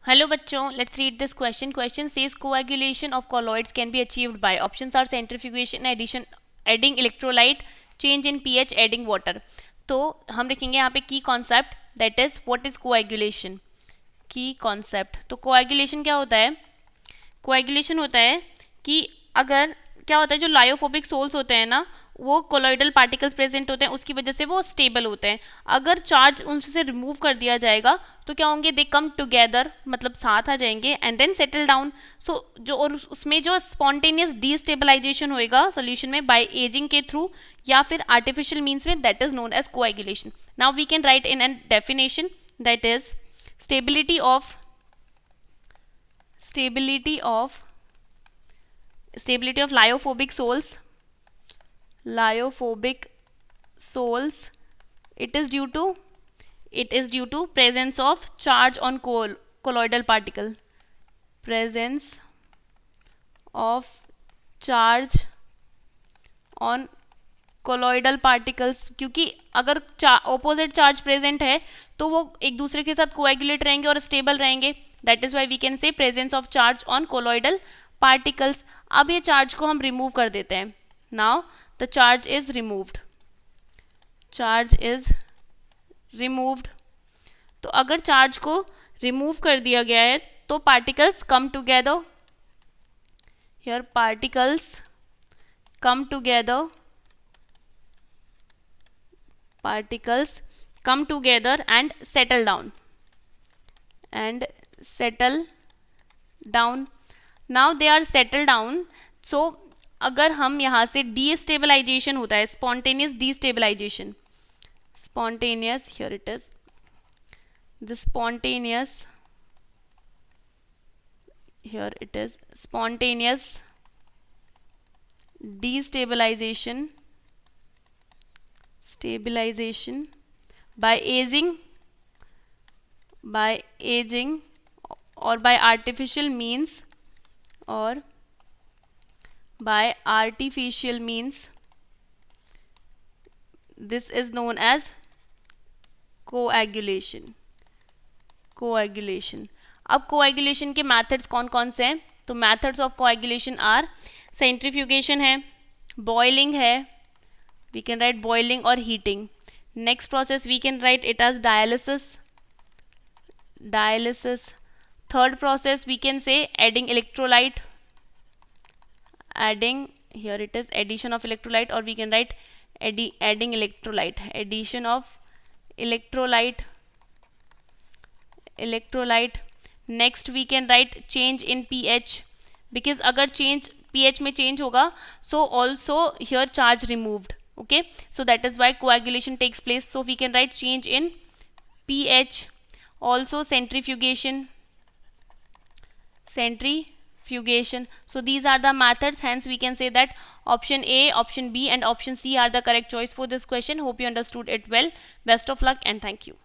Hello बच्चों, let's read this question. Question says coagulation of colloids can be achieved by options are centrifugation, addition, adding electrolyte, change in pH, adding water. तो हम लिखेंगे यहाँ पे की concept that is what is coagulation. की concept. तो coagulation क्या होता है? कोएगुलेशन होता है कि अगर क्या होता है, जो लायोफोबिक सोल्स होते हैं ना, वो कोलॉइडल पार्टिकल्स प्रेजेंट होते हैं, उसकी वजह से वो स्टेबल होते हैं. अगर चार्ज उनसे रिमूव कर दिया जाएगा तो क्या होंगे? दे कम टुगेदर, मतलब साथ आ जाएंगे एंड देन सेटल डाउन. सो जो और उसमें जो स्पॉन्टेनियस डीस्टेबलाइजेशन होएगा सोल्यूशन में बाय एजिंग के थ्रू या फिर आर्टिफिशियल मीन्स में, that is known as coagulation. Now we can write in an definition that is stability of lyophobic soles. It is due to presence of charge on colloidal particle. Presence of charge on colloidal particles. क्योंकि अगर opposite charge present है तो वो एक दूसरे के साथ coagulate रहेंगे और स्टेबल रहेंगे. That is why we can say presence of charge on colloidal particles. अब ये चार्ज को हम रिमूव कर देते हैं. Now the charge is removed. तो अगर चार्ज को रिमूव कर दिया गया है तो particles come together. Here particles come together and settle down. Now they are settled down. So अगर हम यहाँ से destabilization होता है, spontaneous destabilization, here it is, the spontaneous destabilization by aging or by artificial means, this is known as coagulation. अब coagulation के methods कौन कौन से हैं? तो methods of coagulation are centrifugation है, बॉइलिंग है, we can write boiling or heating. Next process we can write it as dialysis. Third process we can say adding electrolyte, here it is addition of electrolyte, or we can write adding electrolyte, addition of electrolyte. Next we can write change in pH, because अगर change pH में change होगा, so also here charge removed. Okay, so that is why coagulation takes place. So we can write change in pH. Also centrifugation. So these are the methods, hence we can say that option A, option B and option C are the correct choice for this question. Hope you understood it well. Best of luck and thank you.